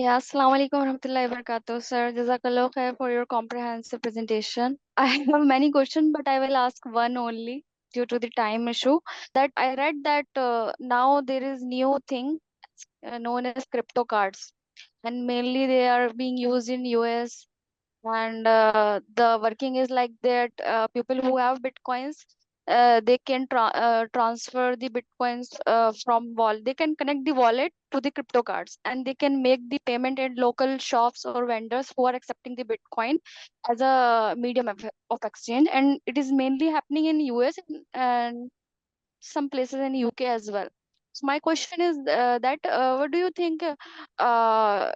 Yeah, Assalamu alaikum warahmatullahi wabarakatuh, sir. Jazakallah khair for your comprehensive presentation. I have many questions, but I will ask one only due to the time issue. That I read that now there is new thing known as crypto cards, and mainly they are being used in US, and the working is like that people who have bitcoins, they can transfer the bitcoins from wall they can connect the wallet to the crypto cards, and they can make the payment at local shops or vendors who are accepting the bitcoin as a medium of exchange. And it is mainly happening in US, and some places in UK as well. So my question is that what do you think, uh,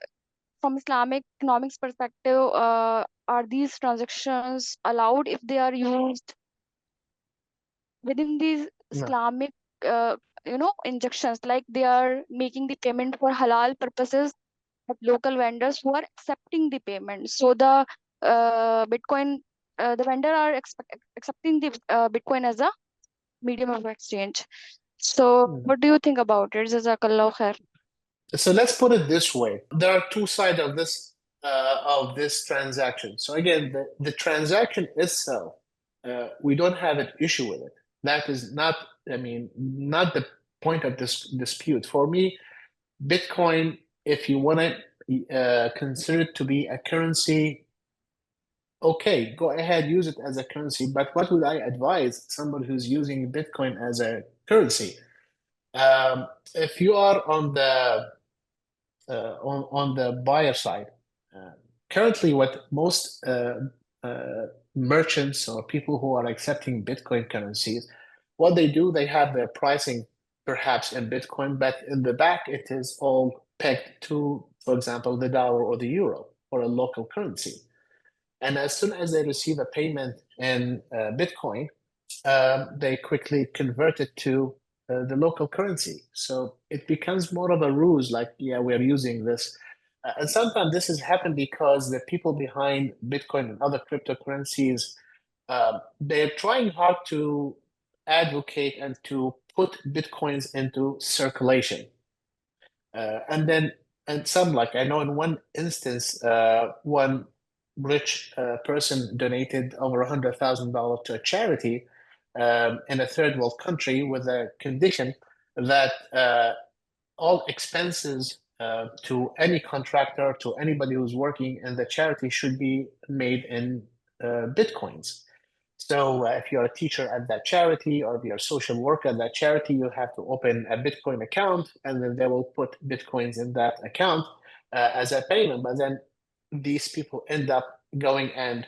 from Islamic economics perspective, are these transactions allowed if they are used within these No. Islamic, uh, injunctions, like they are making the payment for halal purposes at local vendors who are accepting the payment? So the Bitcoin, the vendor are accepting the Bitcoin as a medium of exchange. So Mm. what do you think about it? Jazakallah khair. So let's put it this way. There are two sides of this transaction. So again, the transaction itself, we don't have an issue with it. That is not, I mean, not the point of this dispute. For me, Bitcoin, if you want to consider it to be a currency, okay, go ahead, use it as a currency. But what would I advise somebody who's using Bitcoin as a currency? If you are on the buyer side, uh, currently, what most uh, merchants or people who are accepting Bitcoin currencies, what they do, they have their pricing perhaps in Bitcoin, but in the back, it is all pegged to, for example, the dollar or the euro or a local currency. And as soon as they receive a payment in Bitcoin, they quickly convert it to the local currency. So it becomes more of a ruse, like, yeah, we're using this. And sometimes this has happened because the people behind Bitcoin and other cryptocurrencies, they're trying hard to advocate and to put Bitcoins into circulation. And then, and some, like I know in one instance, one rich person donated over $100,000 to a charity in a third world country with a condition that all expenses to any contractor, to anybody who's working in the charity should be made in Bitcoins. So if you're a teacher at that charity or if you're a social worker at that charity, you have to open a Bitcoin account and then they will put Bitcoins in that account as a payment. But then these people end up going and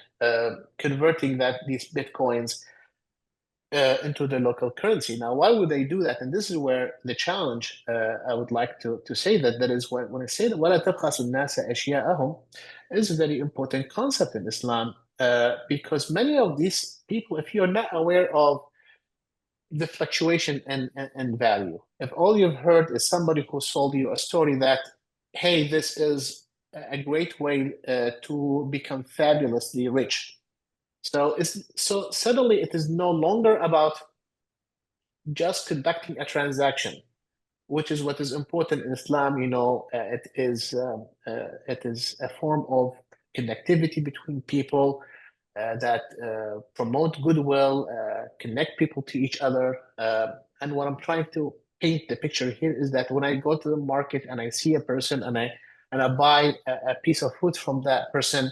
converting these Bitcoins into the local currency. Now, why would they do that? And this is where the challenge I would like to say that that is when I say that ولا تبخسوا الناس أشياءهم is a very important concept in Islam because many of these people, if you're not aware of the fluctuation and value, if all you've heard is somebody who sold you a story that, hey, this is a great way to become fabulously rich. So suddenly it is no longer about just conducting a transaction, which is what is important in Islam. It is a form of connectivity between people that promote goodwill, connect people to each other. And what I'm trying to paint the picture here is that when I go to the market and I see a person and I buy a piece of food from that person,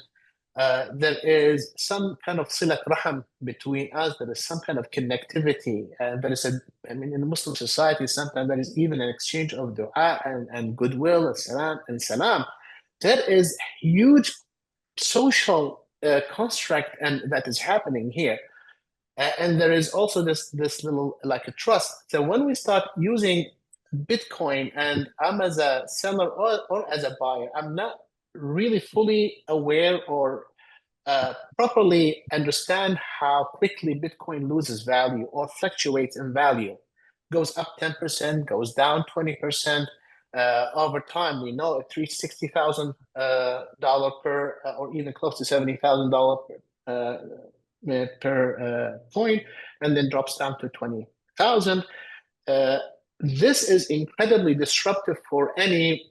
there is some kind of silat raham between us. There is some kind of connectivity. There is I mean, in the Muslim society, sometimes there is even an exchange of dua and goodwill and salam. There is huge social construct and that is happening here. And there is also this little like a trust. So when we start using Bitcoin and I'm as a seller or as a buyer, I'm not really fully aware or properly understand how quickly Bitcoin loses value or fluctuates in value. Goes up 10%, goes down 20%. Over time, we know it reached $60,000 per, or even close to $70,000 per coin, and then drops down to 20,000. This is incredibly disruptive for any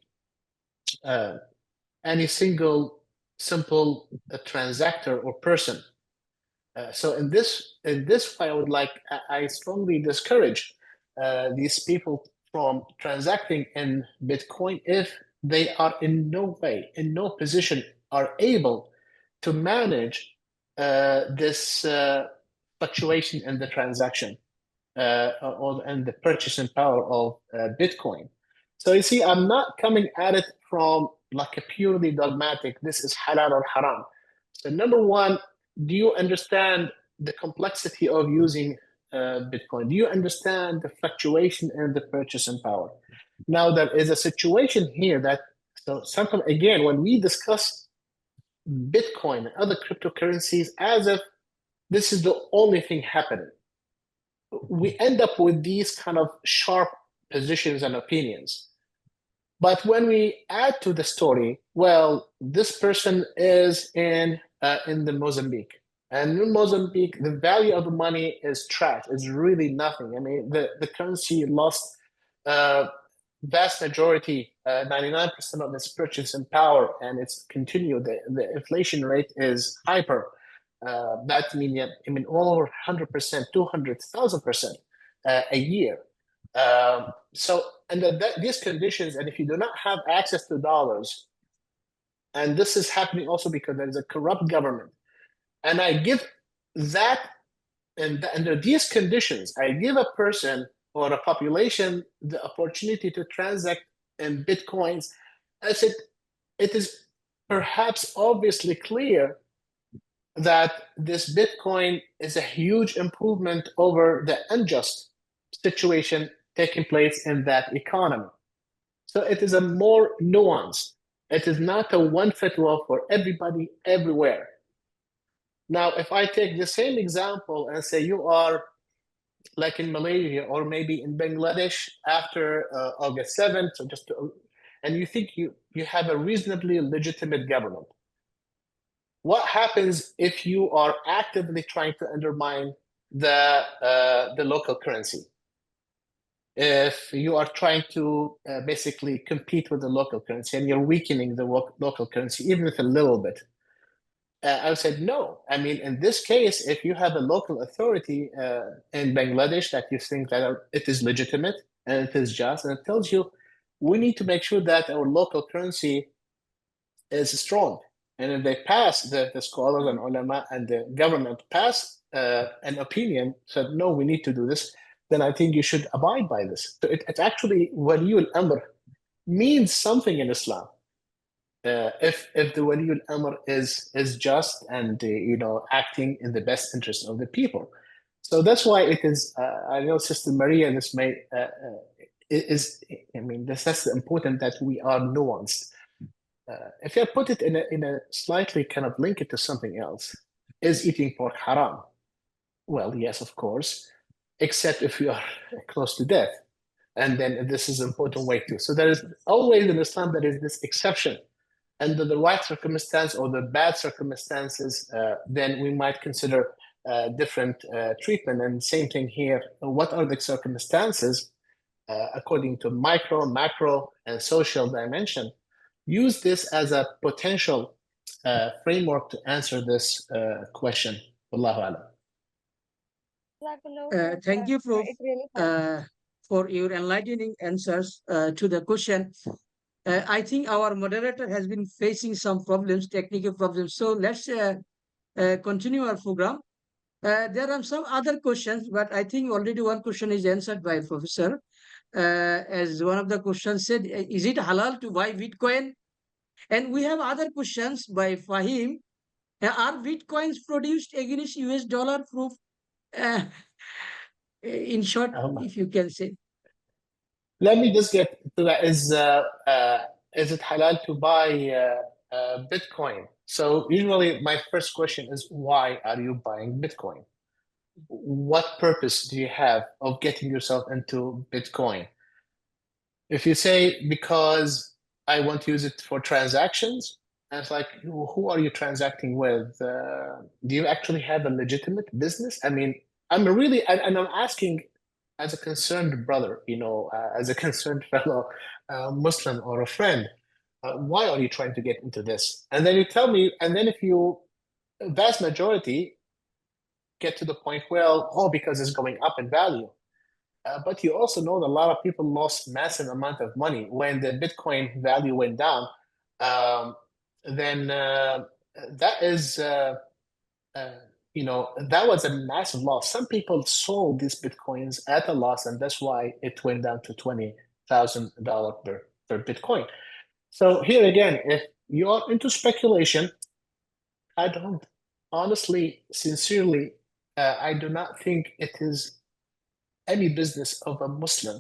any single simple transactor or person. So in this way, I strongly discourage these people from transacting in Bitcoin if they are in no way, in no position, are able to manage this fluctuation in the transaction and the purchasing power of Bitcoin. So you see, I'm not coming at it from like a purely dogmatic, this is halal or haram. So number one, do you understand the complexity of using Bitcoin? Do you understand the fluctuation in the purchasing power? Now, there is a situation here that, so sometimes, again, when we discuss Bitcoin and other cryptocurrencies as if this is the only thing happening, we end up with these kind of sharp positions and opinions. But when we add to the story, well, this person is in the Mozambique. And in Mozambique, the value of the money is trash. It's really nothing. I mean, the currency lost vast majority, 99% of its purchasing power, and it's continued. The inflation rate is hyper. That means, I mean, over 100%, 200,000% a year. So under these conditions, and if you do not have access to dollars, and this is happening also because there is a corrupt government, and I give that, and under these conditions, I give a person or a population the opportunity to transact in Bitcoins, I said it is perhaps obviously clear that this Bitcoin is a huge improvement over the unjust situation taking place in that economy. So it is a more nuanced. It is not a one fatwa for everybody everywhere. Now, if I take the same example and say you are like in Malaysia or maybe in Bangladesh after August 7th, so and you think you have a reasonably legitimate government. What happens if you are actively trying to undermine the local currency? If you are trying to basically compete with the local currency and you're weakening the local currency, even if a little bit, I said no. I mean, in this case, if you have a local authority in Bangladesh that you think that it is legitimate and it is just, and it tells you, we need to make sure that our local currency is strong. And if they pass, the scholars and ulama and the government pass an opinion, said, no, we need to do this, then I think you should abide by this. So it's actually Wali al-Amr means something in Islam. If the Wali al-Amr is just and acting in the best interest of the people. So that's why it is, I know Sister Maria, this may, I mean, that's important that we are nuanced. If I put it in a slightly kind of link it to something else, is eating pork haram? Well, yes, of course, except if you are close to death. And then this is an important way too. So there is always in Islam, there is this exception. Under the right circumstance or the bad circumstances, then we might consider different treatment. And same thing here. What are the circumstances according to micro, macro, and social dimension? Use this as a potential framework to answer this question. Wallahu alam. Thank you, Prof, It really helps. for your enlightening answers to the question. I think our moderator has been facing some problems, technical problems. So let's continue our program. There are some other questions, but I think already one question is answered by Professor. As one of the questions said, is it halal to buy Bitcoin? And we have other questions by Fahim. Are Bitcoins produced against US dollar? Proof? In short, if you can say. Let me just get to that. Is it halal to buy Bitcoin? So usually my first question is, why are you buying Bitcoin? What purpose do you have of getting yourself into Bitcoin? If you say, because I want to use it for transactions, and it's like, who are you transacting with? Do you actually have a legitimate business? I mean, I'm asking as a concerned brother, as a concerned fellow Muslim or a friend, Why are you trying to get into this? And then you tell me, and then if you, vast majority get to the point, well, oh, because it's going up in value. But you also know that a lot of people lost massive amount of money when the Bitcoin value went down. Then that is, that was a massive loss. Some people sold these Bitcoins at a loss, and that's why it went down to $20,000 per Bitcoin. So here again, if you are into speculation, I don't honestly, sincerely, I do not think it is any business of a Muslim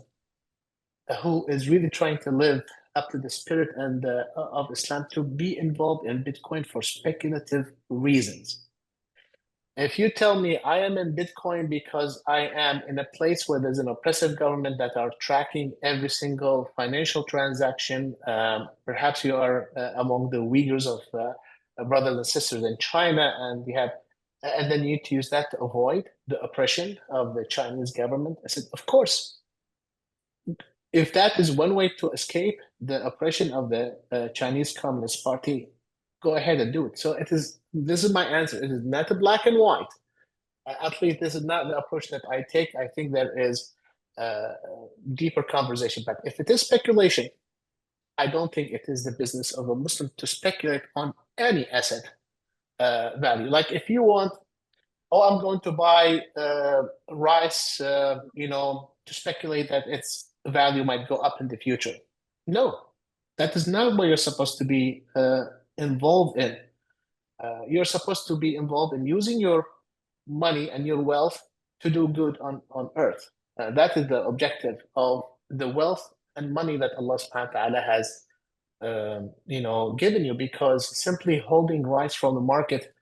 who is really trying to live up to the spirit and of Islam to be involved in Bitcoin for speculative reasons. If you tell me I am in Bitcoin because I am in a place where there's an oppressive government that are tracking every single financial transaction, perhaps you are among the Uyghurs of brothers and sisters in China, and and then you need to use that to avoid the oppression of the Chinese government. I said, of course. If that is one way to escape the oppression of the Chinese Communist Party, go ahead and do it. So this is my answer. It is not a black and white. At least this is not the approach that I take. I think there is deeper conversation. But if it is speculation, I don't think it is the business of a Muslim to speculate on any asset value. Like if you want, I'm going to buy rice, to speculate that its value might go up in the future. No, that is not what you're supposed to be involved in. You're supposed to be involved in using your money and your wealth to do good on earth. That is the objective of the wealth and money that Allah subhanahu wa ta'ala has given you, because simply holding rice from the market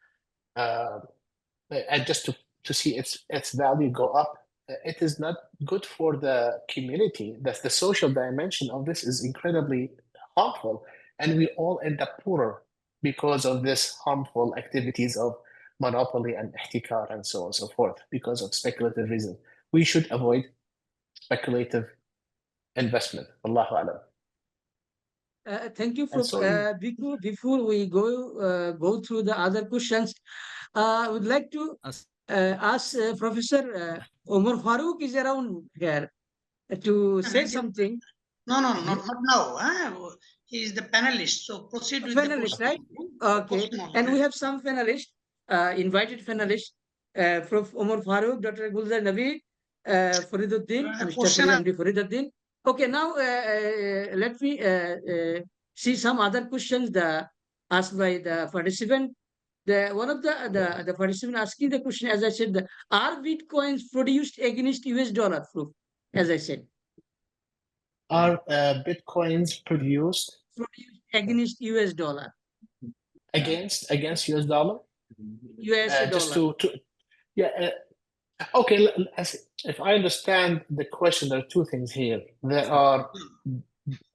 and just to see its value go up, it is not good for the community. That's the social dimension of this is incredibly harmful, and we all end up poorer because of this harmful activities of monopoly and ihtikar and so on and so forth, because of speculative reasons. We should avoid speculative investment. Allahu alam. Thank you, And so before we go through the other questions, I would like to ask Professor Omar Farooq is around here to say something. No, not now. He is the panelist, so proceed with the Panelist, question. right? Okay. And we have some panelists, invited panelists, Prof. Omar Farooq, Dr. Gulzar Naveed, Fariduddin, Mr. question MD Fariduddin. Okay, now let me see some other questions asked by the participant. One of the participant asking the question, as I said, are bitcoins produced against US dollar, as I said? Are bitcoins produced against US dollar? Against US dollar? US dollar. Just okay, if I understand the question, there are two things here. There are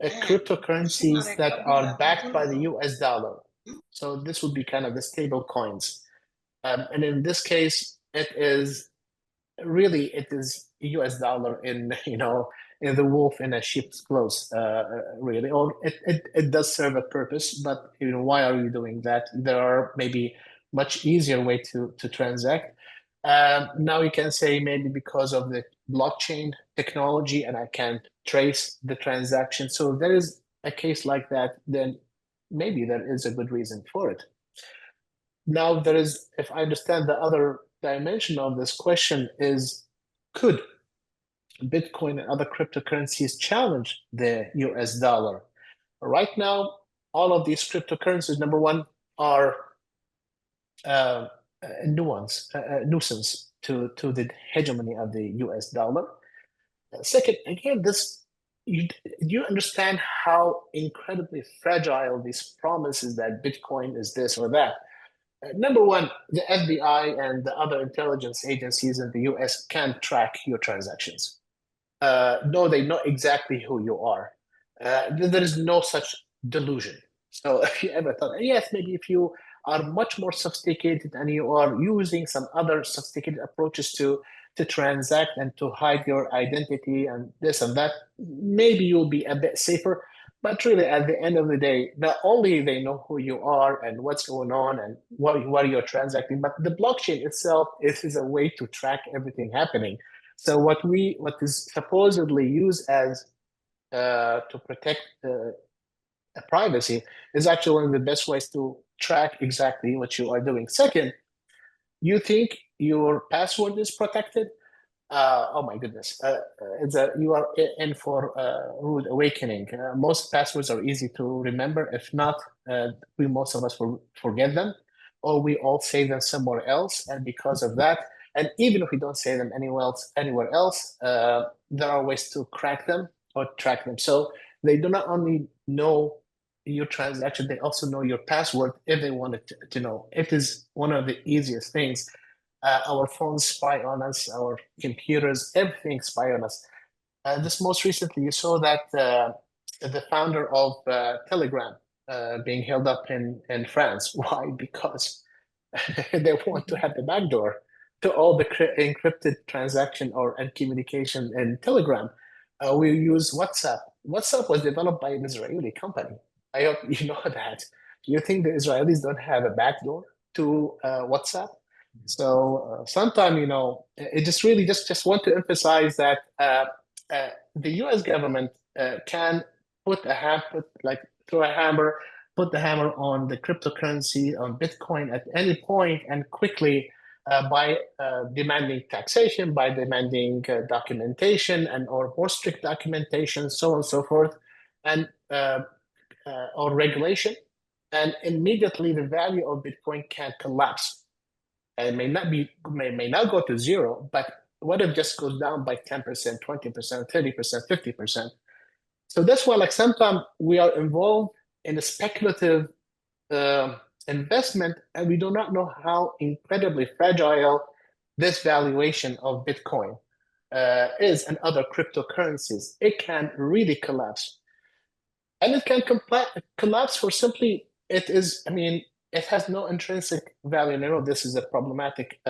cryptocurrencies that are backed by the US dollar. So this would be kind of the stable coins. And in this case, it is US dollar in the wolf in a sheep's clothes, really. Or it does serve a purpose, but why are you doing that? There are maybe much easier way to transact. Now you can say maybe because of the blockchain technology and I can trace the transaction. So if there is a case like that, then maybe there is a good reason for it. Now there is, if I understand the other dimension of this question is, could Bitcoin and other cryptocurrencies challenge the US dollar? Right now, all of these cryptocurrencies, number one, are a nuisance to the hegemony of the US dollar. Second, again, do you understand how incredibly fragile these promises that Bitcoin is this or that? Number one, the FBI and the other intelligence agencies in the US can track your transactions. No, they know exactly who you are. There is no such delusion. So if you ever thought, yes, maybe if you are much more sophisticated and you are using some other sophisticated approaches to transact and to hide your identity and this and that, maybe you'll be a bit safer. But really, at the end of the day, not only they know who you are and what's going on and what you're transacting, but the blockchain itself is a way to track everything happening. So what is supposedly used as to protect privacy is actually one of the best ways to track exactly what you are doing. Second, you think your password is protected? Oh my goodness, you are in for rude awakening. Most passwords are easy to remember. If not, most of us will forget them, or we all save them somewhere else. And because of that, and even if we don't save them anywhere else, there are ways to crack them or track them. So they do not only know your transaction, they also know your password if they wanted to know. It is one of the easiest things. Our phones spy on us, our computers, everything spy on us. This most recently, you saw that the founder of Telegram being held up in France. Why? Because they want to have the backdoor to all the encrypted transaction and communication in Telegram. We use WhatsApp. WhatsApp was developed by an Israeli company. I hope you know that. Do you think the Israelis don't have a backdoor to WhatsApp? So sometimes, it just really just want to emphasize that the U.S. government can throw a hammer, put the hammer on the cryptocurrency, on Bitcoin at any point and quickly by demanding taxation, by demanding documentation or more strict documentation, so on and so forth, and or regulation. And immediately the value of Bitcoin can collapse. And may not go to zero, but what if it just goes down by 10%, 20%, 30%, 50%? So that's why sometimes we are involved in a speculative investment and we do not know how incredibly fragile this valuation of Bitcoin is and other cryptocurrencies. It can really collapse. And it can collapse for simply, it has no intrinsic value. And I know this is a problematic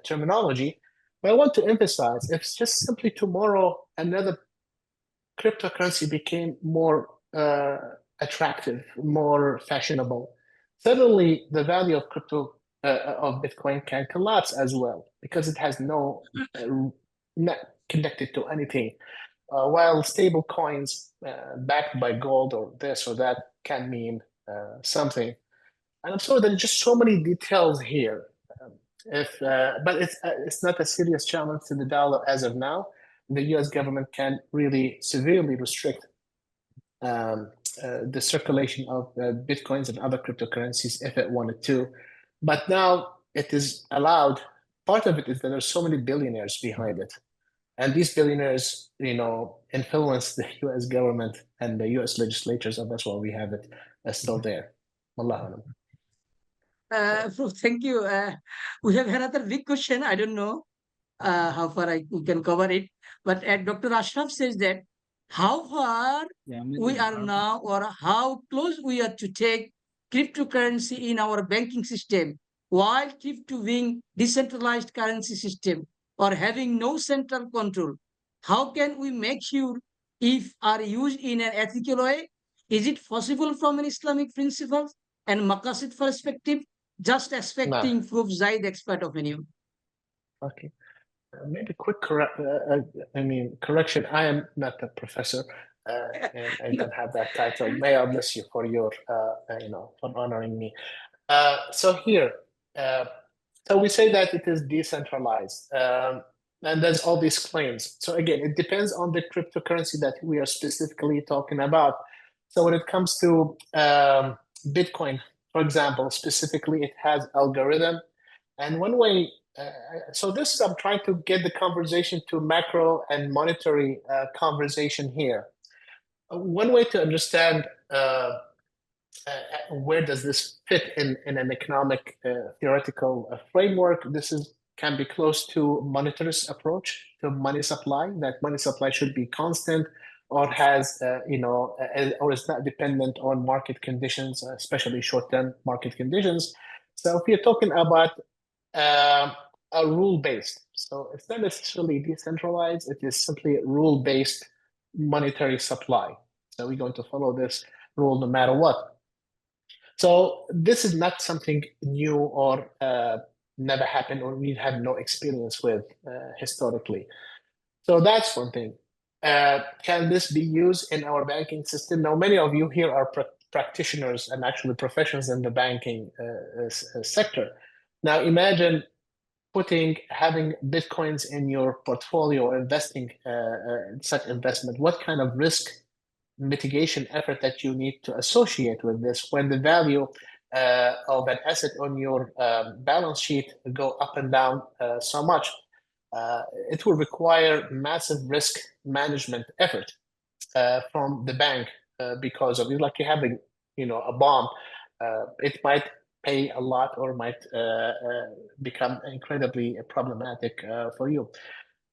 terminology, but I want to emphasize if just simply tomorrow another cryptocurrency became more attractive, more fashionable, suddenly the value of of Bitcoin can collapse as well because it has not connected to anything. While stable coins backed by gold or this or that can mean something. And I'm sorry, there's just so many details here. But it's not a serious challenge to the dollar as of now. The U.S. government can really severely restrict the circulation of Bitcoins and other cryptocurrencies if it wanted to. But now it is allowed. Part of it is that there's so many billionaires behind it. And these billionaires, influence the U.S. government and the U.S. legislatures, and that's why we have it still there. Wallahu alam. Prof, thank you. We have another big question. I don't know how far we can cover it, but Dr. Ashraf says that how far we are now, or how close we are to take cryptocurrency in our banking system, while keep to being decentralized currency system or having no central control. How can we make sure if are used in an ethical way? Is it possible from an Islamic principles and Maqasid perspective? Just expecting Prof. Zaid, expert opinion. Okay. Maybe quick correction. I am not a professor, and I don't have that title. May I bless you for your, for honoring me. So here, so we say that it is decentralized, and there's all these claims. So again, it depends on the cryptocurrency that we are specifically talking about. So when it comes to Bitcoin, for example, specifically, it has algorithm, and one way. I'm trying to get the conversation to macro and monetary conversation here. One way to understand where does this fit in an economic theoretical framework, can be close to monetarist approach to money supply, that money supply should be constant or has, or is not dependent on market conditions, especially short-term market conditions. So if you're talking about a rule-based. So it's not necessarily decentralized, it is simply rule-based monetary supply. So we're going to follow this rule no matter what. So this is not something new or never happened or we have no experience with historically. So that's one thing. Can this be used in our banking system? Now, many of you here are practitioners and actually professionals in the banking sector. Now, imagine having Bitcoins in your portfolio or investing in such investment. What kind of risk mitigation effort that you need to associate with this when the value of an asset on your balance sheet go up and down so much? It will require massive risk management effort from the bank because of it. Like you having, a bomb, it might pay a lot or might become incredibly problematic for you.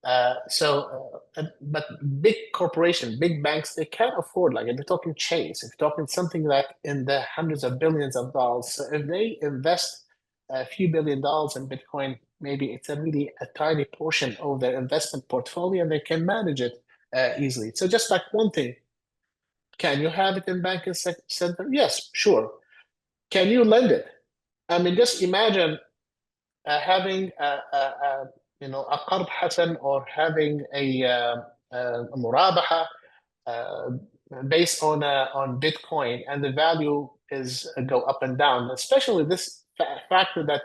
But big corporations, big banks, they can't afford, like if you're talking Chase, if you're talking something like in the hundreds of billions of dollars, so if they invest a few $1 billion in Bitcoin, maybe it's a tiny portion of their investment portfolio and they can manage it easily. So just like one thing, can you have it in banking center? Yes, sure. Can you lend it? I mean, just imagine having a qard hasan or having a murabaha based on Bitcoin, and the value is go up and down. Especially this factor that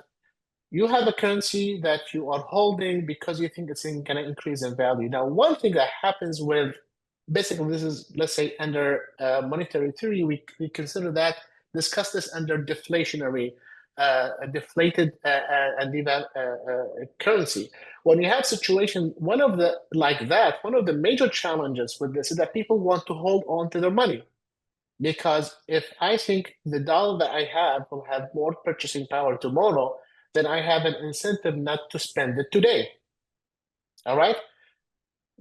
you have a currency that you are holding because you think it's going to increase in value. Now, one thing that happens with basically this is, let's say, under monetary theory, we consider that, discuss this under deflationary, deflated currency. When you have situation, one of the major challenges with this is that people want to hold on to their money. Because if I think the dollar that I have will have more purchasing power tomorrow, then I have an incentive not to spend it today. All right?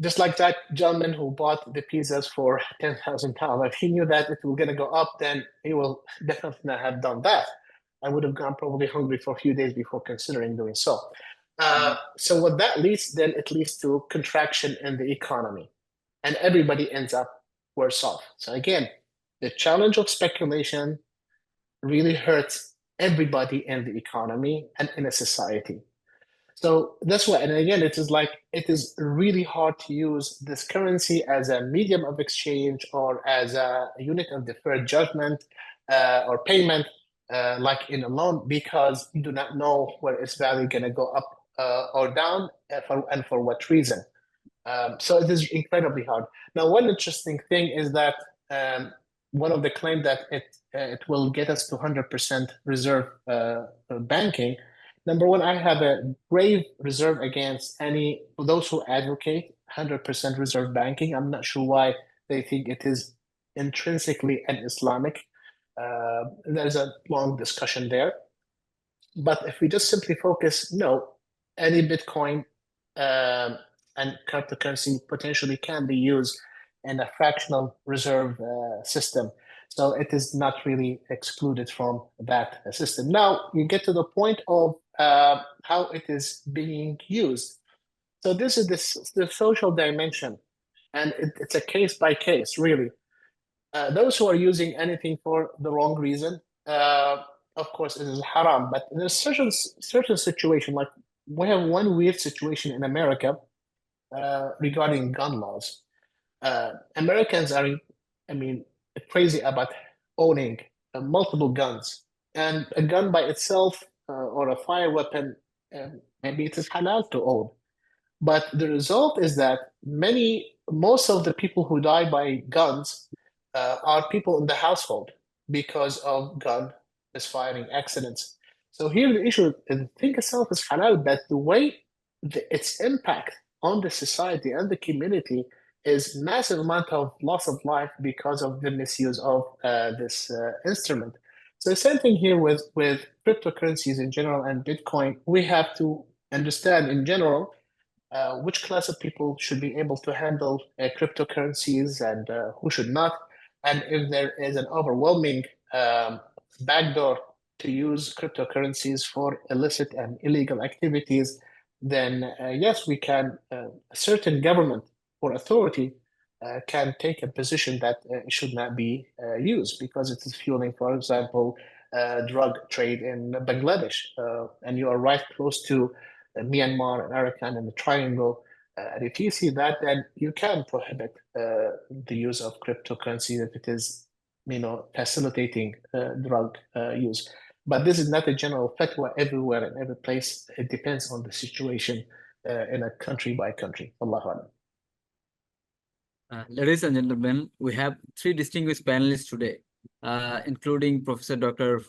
Just like that gentleman who bought the pizzas for $10,000. If he knew that it was going to go up, then he will definitely not have done that. I would have gone probably hungry for a few days before considering doing so. So what that leads, then it leads to contraction in the economy. And everybody ends up worse off. So again, the challenge of speculation really hurts everybody in the economy and in a society. So that's why, and again, it is really hard to use this currency as a medium of exchange or as a unit of deferred judgment or payment, like in a loan, because you do not know where its value going to go up or down and for what reason. So it is incredibly hard. Now, one interesting thing is that one of the claims that it will get us to 100% reserve banking. Number one, I have a grave reserve against those who advocate 100% reserve banking. I'm not sure why they think it is intrinsically un-Islamic. There's a long discussion there. But if we just simply focus, no, any Bitcoin and cryptocurrency potentially can be used in a fractional reserve system. So it is not really excluded from that system. Now you get to the point of how it is being used. So this is the social dimension, and it's a case by case, really. Those who are using anything for the wrong reason, of course, it is haram. But there's certain situation, like we have one weird situation in America regarding gun laws. Americans are, crazy about owning multiple guns, and a gun by itself or a fire weapon, maybe it is halal to own. But the result is that most of the people who die by guns are people in the household because of gun misfiring accidents. So here the issue, the thing itself is halal, but the way its impact on the society and the community is massive amount of loss of life because of the misuse of this instrument. So the same thing here with cryptocurrencies in general and Bitcoin. We have to understand in general which class of people should be able to handle cryptocurrencies and who should not. And if there is an overwhelming backdoor to use cryptocurrencies for illicit and illegal activities, then yes, we can, a certain government or authority can take a position that it should not be used because it is fueling, for example, drug trade in Bangladesh. And you are right close to Myanmar and Arakan and the Triangle. And if you see that, then you can prohibit the use of cryptocurrency if it is, facilitating drug use. But this is not a general fatwa everywhere in every place. It depends on the situation in a country by country. Allahu Alam. Ladies and gentlemen, we have 3 distinguished panelists today, including Professor Dr.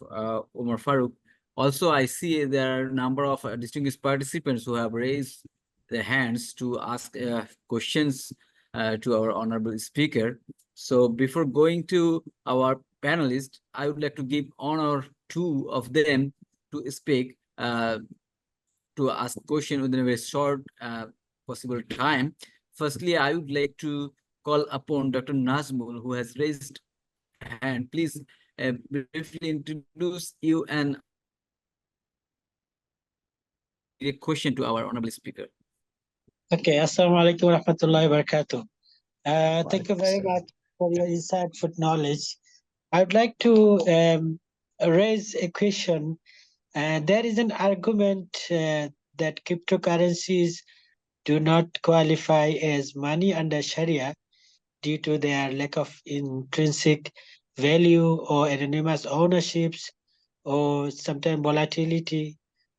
Omar Farooq. Also, I see there are a number of distinguished participants who have raised their hands to ask questions to our honorable speaker. So before going to our panelists, I would like to give honor to of them to speak, to ask question within a very short possible time. Firstly, I would like to call upon Dr. Nazmul, who has raised a hand. Please briefly introduce you and a question to our honorable speaker. Okay, Assalamu alaikum wa rahmatullahi wa barakatuh. Thank you very much for your insightful knowledge. I would like to raise a question. There is an argument that cryptocurrencies do not qualify as money under Sharia due to their lack of intrinsic value or anonymous ownerships or sometimes volatility.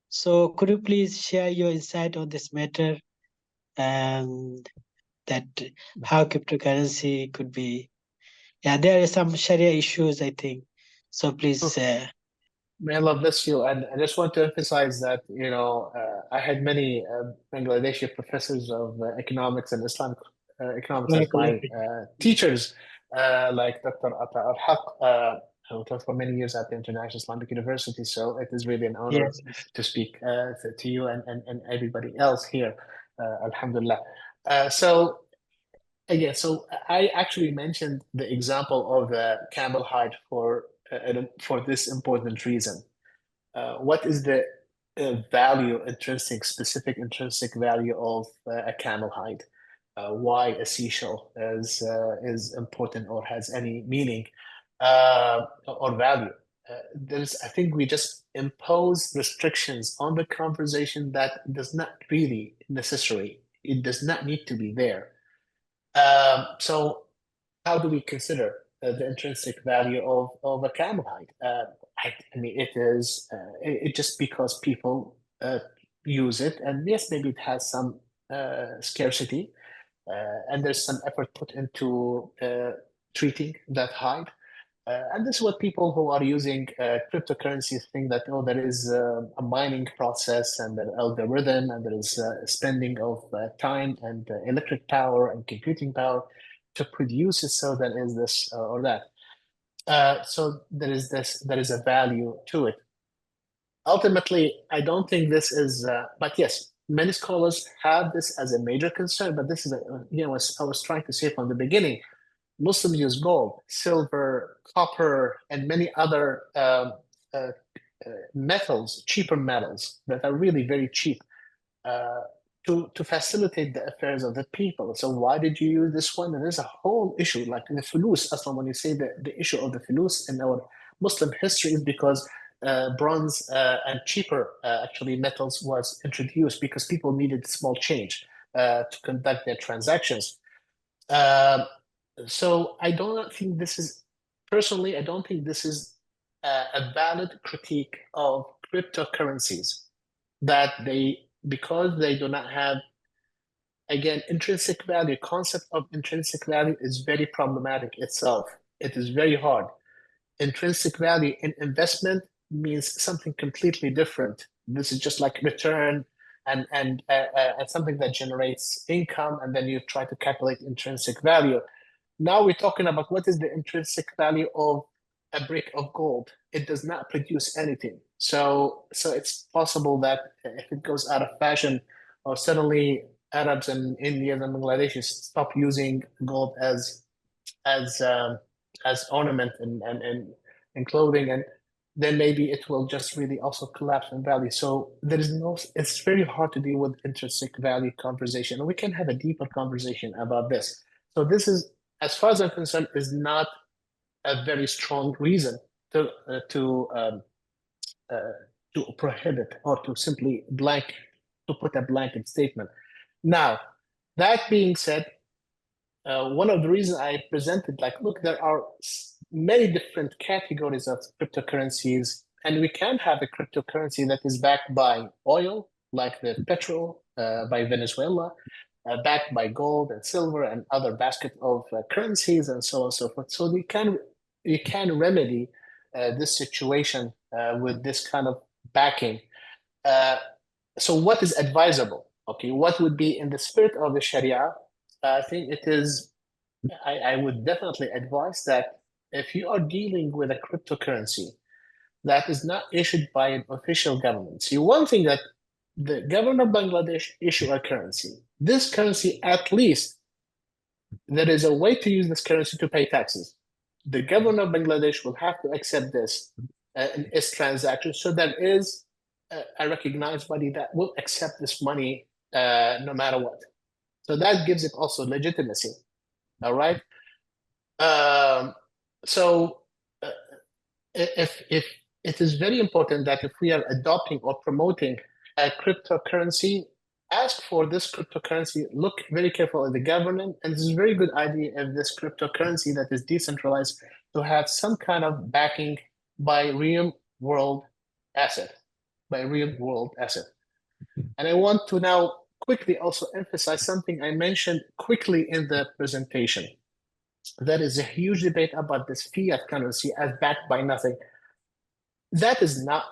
So could you please share your insight on this matter and that how cryptocurrency could be? Yeah, there are some Sharia issues, I think. So please. May Allah bless you. And I just want to emphasize that, I had many Bangladeshi professors of economics and Islamic economics as my teachers, like Dr. Ata Al-Haq, who taught for many years at the International Islamic University. So it is really an honor to speak to you and everybody else here. Alhamdulillah. So I actually mentioned the example of camel hide for this important reason. What is the specific intrinsic value of a camel hide? Why a seashell is important or has any meaning or value? I think we just impose restrictions on the conversation that does not really necessary. It does not need to be there. So how do we consider the intrinsic value of a camel hide? I mean, it is just because people use it, and yes, maybe it has some scarcity, and there's some effort put into treating that hide. And this is what people who are using cryptocurrencies think that, there is a mining process and an algorithm, and there is spending of time and electric power and computing power to produce it, so there is this or that. So there is a value to it. Ultimately, I don't think this is, but yes, many scholars have this as a major concern, but this is, as I was trying to say from the beginning, Muslims use gold, silver, copper, and many other metals, cheaper metals that are really very cheap to facilitate the affairs of the people. So why did you use this one? And there's a whole issue, like in the fulus, Aslan, when you say the issue of the fulus in our Muslim history is because bronze and cheaper actually metals was introduced because people needed small change to conduct their transactions. So I don't think this is, personally, I don't think this is a valid critique of cryptocurrencies, that because they do not have, again, intrinsic value. Concept of intrinsic value is very problematic itself. It is very hard. Intrinsic value in investment means something completely different. This is just like return and something that generates income, and then you try to calculate intrinsic value. Now we're talking about what is the intrinsic value of a brick of gold. It does not produce anything. So it's possible that if it goes out of fashion, or suddenly Arabs and Indians and Bangladeshis stop using gold as ornament and clothing, and then maybe it will just really also collapse in value. So it's very hard to deal with intrinsic value conversation. And we can have a deeper conversation about this. So this is, as far as I'm concerned, is not a very strong reason to prohibit or to simply put a blanket statement. Now, that being said, one of the reasons I presented, like, look, there are many different categories of cryptocurrencies, and we can have a cryptocurrency that is backed by oil, like the petrol by Venezuela, backed by gold and silver and other basket of currencies and so on and so forth. So you can remedy this situation with this kind of backing. So what is advisable? Okay, what would be in the spirit of the Sharia? I think it is, I would definitely advise that if you are dealing with a cryptocurrency that is not issued by an official government. See, one thing that the government of Bangladesh issue a currency. This currency, at least, there is a way to use this currency to pay taxes. The government of Bangladesh will have to accept this in its transactions. So there is a recognized body that will accept this money no matter what. So that gives it also legitimacy. All right. So if it is very important that if we are adopting or promoting a cryptocurrency, ask for this cryptocurrency, look very carefully at the government, and this is a very good idea of this cryptocurrency that is decentralized to have some kind of backing by real world asset, And I want to now quickly also emphasize something I mentioned quickly in the presentation. There is a huge debate about this fiat currency as backed by nothing. That is not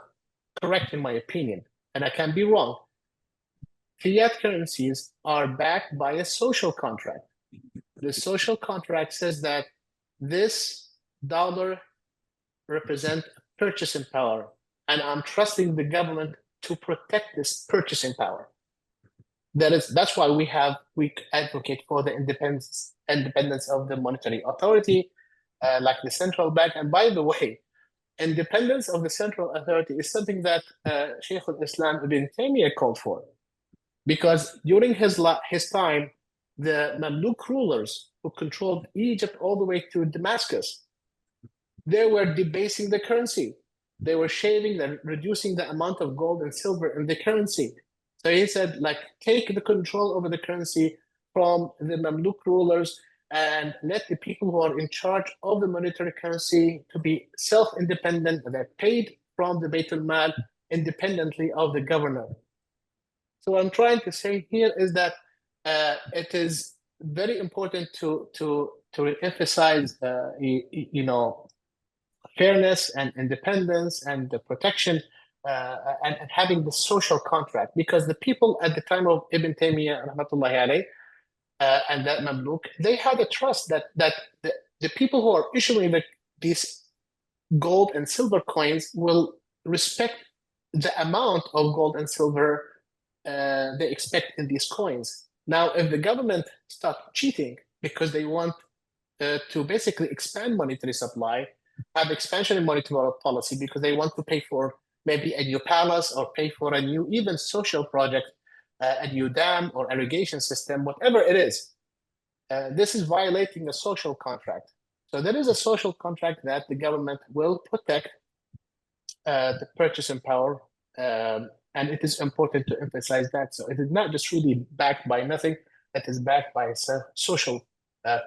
correct in my opinion, and I can be wrong. Fiat currencies are backed by a social contract. The social contract says that this dollar represents purchasing power, and I'm trusting the government to protect this purchasing power. That's why we advocate for the independence of the monetary authority, like the central bank. And by the way, independence of the central authority is something that Shaykh al-Islam Ibn Taymiyyah called for, because during his time, the Mamluk rulers who controlled Egypt all the way to Damascus, they were debasing the currency. They were shaving and reducing the amount of gold and silver in the currency. So he said, like, take the control over the currency from the Mamluk rulers and let the people who are in charge of the monetary currency to be self-independent. They're paid from the Bayt al-Mal independently of the governor. So what I'm trying to say here is that it is very important to emphasize, fairness and independence and the protection and having the social contract, because the people at the time of Ibn Taymiyyah rahmatullahi alayh, and that Mamluk, they had a trust that the people who are issuing these gold and silver coins will respect the amount of gold and silver they expect in these coins. Now, if the government start cheating because they want to basically expand monetary supply, have expansion in monetary policy because they want to pay for maybe a new palace or pay for a new even social project, a new dam or irrigation system, whatever it is. This is violating a social contract. So there is a social contract that the government will protect the purchasing power, and it is important to emphasize that. So it is not just really backed by nothing, it is backed by a social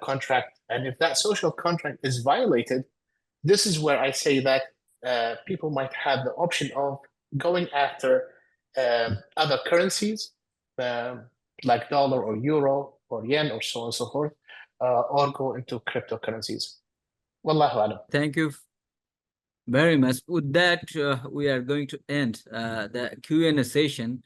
contract. And if that social contract is violated, this is where I say that people might have the option of going after other currencies, like dollar or euro or yen or so on and so forth, or go into cryptocurrencies. Wallahu alam. Thank you very much. With that, we are going to end the Q&A session.